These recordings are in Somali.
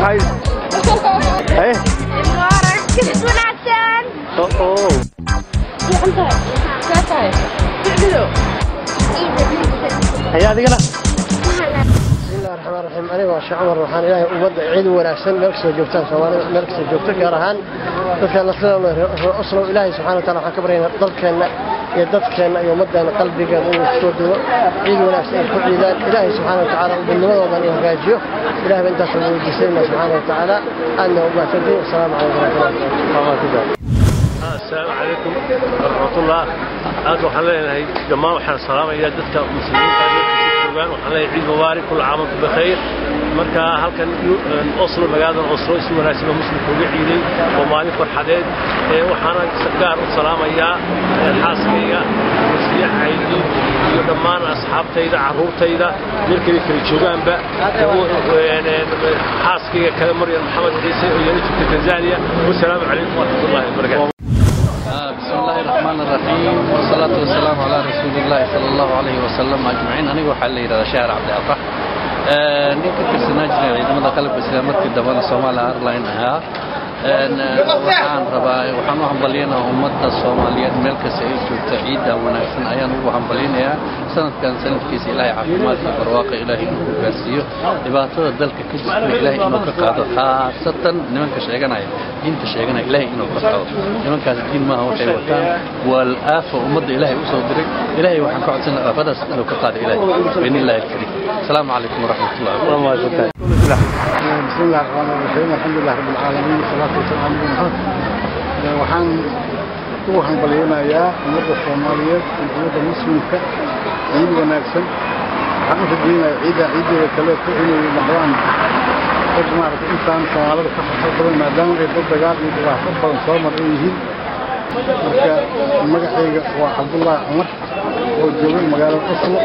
هاي ايه مبارك كيف ونعسان اوه هيا هذه قلنا بسم الله الرحمن الرحيم أنا وشيخ عمر روحان إلهي وبدأ عيد ونعسان مركز جوبتان سوالي مركز جوبتان كارهان dadka la soo usro ilaahay subhanahu wa ta'ala waxa ka baryayna dalkeena iyo dadkeena iyo ummadeena qalbigeena inuu soo duwo ciid wanaagsan ku ciidaan ilaahay subhanahu wa ta'ala binimadooda inuu hagaajiyo ilaahay inta soo wajisayna subhanahu wa ta'ala anna wa tadii assalamu alaykum السلام عليكم ورحمة الله. أنا وحنا هاي جماعة وحنا السلام يا دكتور مسلمين كانوا وحنا عيد مبارك كل عام وانتم بخير. مركا هل كان أصل مجال الأسرة يسوي ناس مسلم كل عيدين ومالي فرحدين وحنا سكر السلام يا الحاسمية مسيح عيدي يدمان أصحاب تيدا عروض تيدا يركض في الجوان بقى يعني حاسمية كلام مريم محمد عيسى وينشف في تنزانيا والسلام عليكم ورحمة الله وبركاته. بسم الله الرحمن الرحيم والصلاة والسلام على رسول الله صلى الله عليه وسلم أجمعين. أنا وحلي إلى شهر عبد الأفرح نيكي كرسناجنا عندما قلب إسلامات الدبان الصومال أرلاين ها waxaan rabaa waxaan u hambalyeynaa ummadda Soomaaliyeed meel kasta ay joogto ciida wanaagsan ayaan ugu hambalyeynaa sanadkan sanadkiisa Ilaahay caafimaad iyo barwaaqo Ilaahay inuu gaarsiiyo dhibaatada dalka ka jirta Ilaahay inuu ka qaado khaasatan nimanka sheeganaya diinta sheeganaya Ilaahay inuu ka qaado nimankaas diin ma aha waxay wataan wal aafa ummadda Ilaahay u soo diray Ilaahay waxaan ka codsanayaa aafadaas inuu ka qaado Ilaahay billahi alkarim السلام عليكم ورحمة الله وبركاته. بسم الله الرحمن الرحيم الحمد لله رب العالمين والصلاة والسلام على محمد waxaan baliyanayaa ummadda Soomaaliyeed ummadda muslimka ciid wanaagsan waxaan u rajaynayaa ciideeda kale ku inay noqdaan dad maaragtay intaan Soomaalida ka farxad badan maadaama ay dad dagaal iyo dhibaato badan soo maray yihiin marka magacayga waa Cabdullaahi Cumar oo jooga magaalada Oslo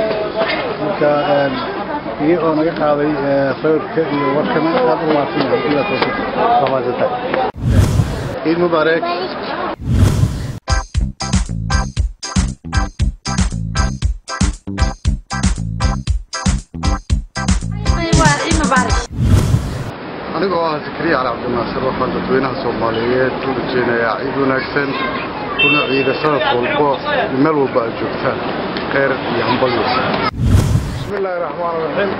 marka iyagoo naga qaaday sawirka iyo warkana aad u maadsanyahay ila tawfiiq ciid mubaarak anigoo ah Zakariya Cali Cabdinaasir waxaan dadweynaha Soomaaliyeed u rajaynayaa ciid wanaagsan kuna ciida sanad walba meel walba ay joogtaan khayr iyo hambalyo. بسم الله الرحمن الرحيم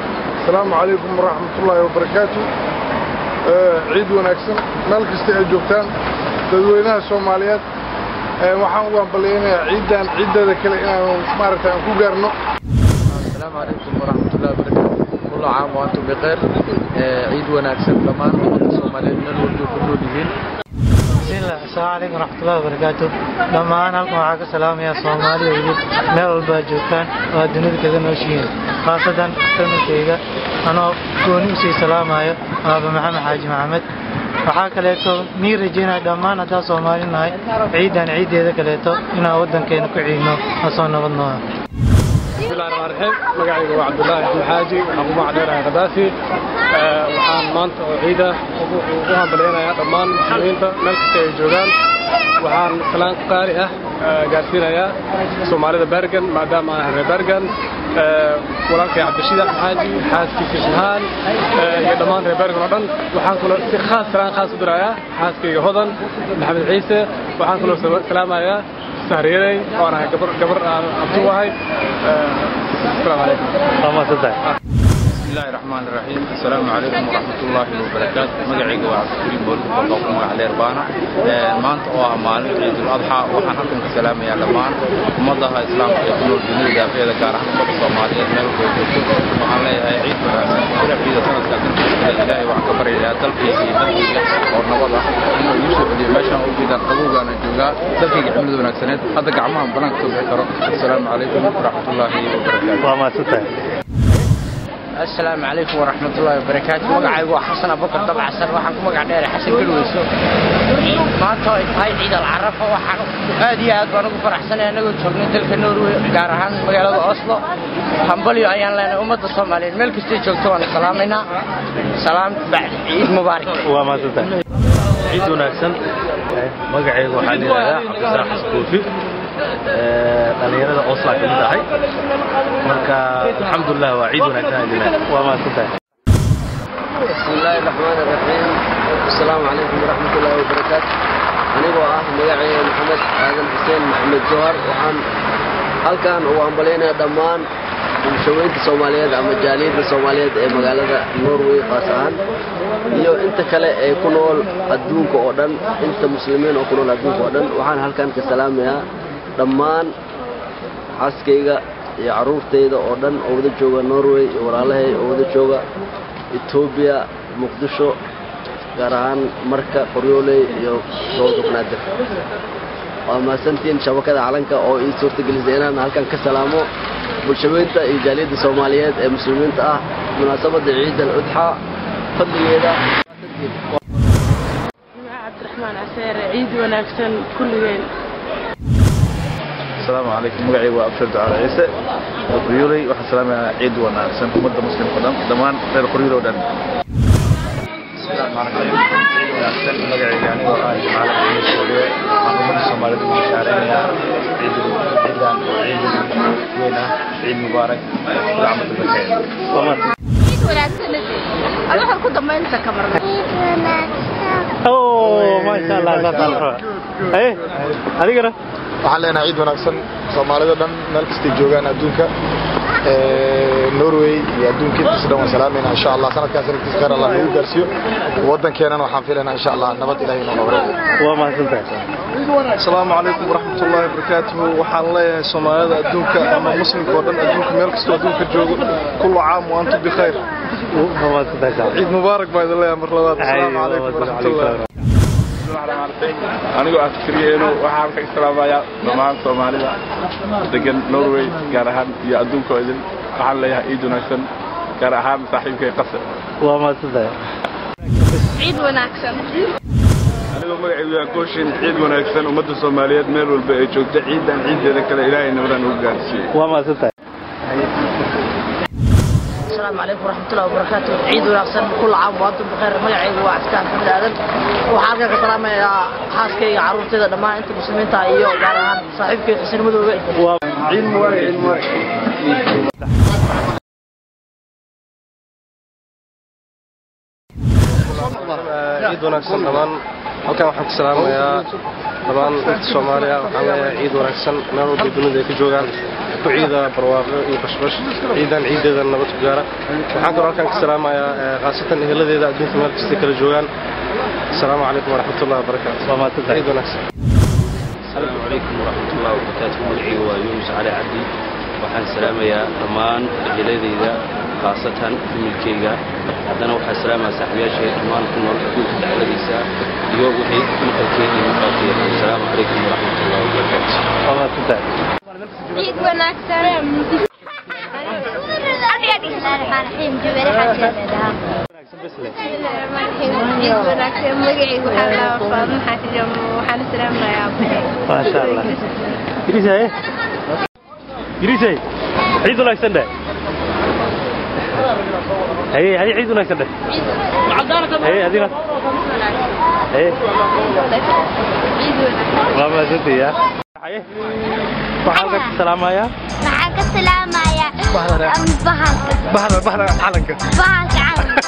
السلام عليكم ورحمة الله وبركاته. عيد ونكسن ملك استعجبتان تدوينها الصوماليات waxaan ugu hambalyeynaa ciidan kale inaan maaragtay aan ku gaarno. السلام عليكم ورحمة الله وبركاته. كل عام وأنتم بخير. عيد ونكسن كمان الصوماليين نلوجو كلهم. بسم الله السلام عليكم ورحمة الله وبركاته. لما أنا ألقى معك السلام يا صومالي ويجيب ميل الباجوكان والدنيا كذا نوشين خاصة كلمة أنا كوني سي سلام عليه أبو محمد حاج محمد وحاك ليتو نير جينا دمان هذا صومالي ناي عيدا عيد هذا كليتو إنا ودن كينو كعينو أصلا بدناها. بسم الله الرحمن الرحيم مقعي عبد الله بن حاجي أبو معدر غداسي وحان مانت عيدة وحان بلينا دمان مسلمين ملك جوغان وحان سلام قارئة قارسينا يا سومالي برغن مادام أنا برغن ولكن عبد الشيد حاجي حاسكي كشهان يا دمان برغن ودن وحان كل خاص سلام خاص درايا حاسكي هودن محمد عيسى وحان كل سلام يا سهريري وانا قبر عبدوهاي السلام عليكم. بسم الله الرحمن الرحيم السلام عليكم ورحمة الله وبركاته. مقعي عبد الكريم بولد وقوكم على ربانا مانت أو أعمال عيد الأضحى وحنكم السلام يا لمان ومضها إسلام يقولون الدنيا دافئة ذكارها مضى الصومالية ملك ويجوتو وعلى عيد ونعسن إلى عيد سنة كاتن إلهي وعكبر إلى تلقي في مدوية ورنوضة إنه يوسف اللي ماشا وجيدا قبوغا نجوغا تلقي عمل ذو نكسنات هذا قعمهم بلانك تبعكرو. السلام عليكم ورحمة الله وبركاته. السلام عليكم ورحمة الله وبركاته. مقعي حسن أبو بكر طبعا حسن وحن مقع ديري حسن قلويسو ما توي هاي عيد العرفة وحن هذه أنا فرح سنة أنا قلت شغلني تلك النور قارهان مقالة أصلا حنبلي أيان لنا أمة الصوماليين ملك استيجلتو أنا سلامنا سلام بعد عيد مبارك. وما تنتهي عيد ونكسن مقعي وحالي لها عبد الزاح سكوفي dhalinyarada Oslo ka mid ahay marka alxamdulillah waa ciid wanaagsan waa ma santahay bismillahir rahmanir rahim assalaamu alaykum warahmatullahi wabarakatuh anigoo ah magacayga Maxamed Aadan Xuseen Maxamed Jawhar waxaan halkan u ambaleynaa dhammaan bulshooyinka Soomaaliyeed ama jaaliyada Soomaaliyeed ee magaalada Norway qaas ahaan iyo inta kale ee ku nool adduunka oo dhan inta muslimiin oo ku nool adduunka oo dhan waxaan halkan ka salaamayaa dhammaan xaaskayga iyo caruurtayda oo dhan oo wada jooga Norway iyo walaalahay oo wada jooga Ethiopia Muqdisho gaar ahaan marka Qoryooley iyo Soodo Banaadir waa maasantiin shabakada calanka oo ii suurtagelisay inaan halkan ka salaamo bulshooyinka iyo jaaliyada Soomaaliyeed ee muslimiinta ah munaasabada Ciid al-Adha fadligeeda Abdurrahman Aseer ciid wanaagsan kulligeen السلام عليكم مقعي وأبشر دعاء عيسى قريولي وحسلامي عيد ونعسن مدة مسلم قدام دمان غير قريولي ودن بسم الله الرحمن الرحيم عيد ونعسن مقعي يعني وقال جمعنا عيد السورية عمرو الصومالي المشارين عيد عيد وينه عيد مبارك كل عام وانتم بخير عيد ونعسن أروح القدم ما ينسى كاميرا أوه ما شاء الله إيه هذه كده waxaan leenahay ciid wanaagsan Soomaalida dhan meel kasta joogaan adduunka Norway iyo adduunka inta dhan waan salaameynaa insha Allah sanadkaas sanadkiisa gaar Allah ugu gaarsiyo wadankeena waxaan filaynaa insha Allah nabad Ilaahay inoo noqdo waa mahadsantahay Assalaamu alaykum warahmatullahi wabarakatuh waxaan leeyahay Soomaalida adduunka ama muslimka oo dhan adduunka meel kasta adduunka joogo kullu caam wa antum bi khayr waa mahadsantahay ciid mubaarak baa idin leeyahay mar labaad assalaamu alaykum warahmatullahi anigoo askariyeeno waxaan halka islaamaya dhammaan Soomaalida degan Norway gaar ahaan iyo adduunka oo idin waxaan leeyahay ciid wanaagsan gaar ahaan saaxiibkay qasab waa mahadsantahay ciid wanaagsan anigoo magacaygu waa Kooshin ciid wanaagsan ummadda Soomaaliyeed meel walba ay joogto ciidan ciideeda kale Ilaahay nabadaan ugu gaarsiiyo waa mahadsantahay السلام عليكم ورحمة الله وبركاته عيد ونعسن كل عام وأنتم بخير مجاعي وعسكان محمد آدم وحالك السلام يا حاسكي عروتي دما أنتم مسلمين تايو جارهان صاحبك حسين مدوغي عيد مبارك عيد مبارك عيد ونعسن دمان halkan waxaan ku salaamayaa dhammaan dadka Soomaaliya waxaan leeyahay ciid wanaagsan meel walba dunida ka joogaan ku ciida barwaaqo iyo bashbash ciidan ciideeda nabad ku gaara waxaan kaloo halkan ka salaamayaa qaasatan eheladeeda adduunka meel kasta kala joogaan assalaamu calaykum waraxmatullaahi wabarakaatuh waa mahadsantahay ciid wanaagsan assalaamu calaykum waraxmatullaahi wabarakaatuh magacaygu waa Yuunus Cali Cabdi waxaan salaamayaa dhammaan eheladeyda qaasatan familkeyga haddana waxaan salaamayaa saaxiibayaashay dhammaan ku nool adduunka dhexdiisa iyo wixii maqalkeeda iyo maqalkeeda assalaamu calaykum waraxmatullaahi wabarakaatuh waa mahadsantahay ciid wanaagsan الرحيم جبري حاجة عيد ونعسن مقعي وحالا وفاضن حاجة وحالا سلام يا أبو ما شاء الله جريسة ايه جريسة عيد ونعسن ده هي عيد ونعسن ده هي هذه هي ما زلت يا بحالك السلام يا معك السلام يا بحر علنك بحالك علنك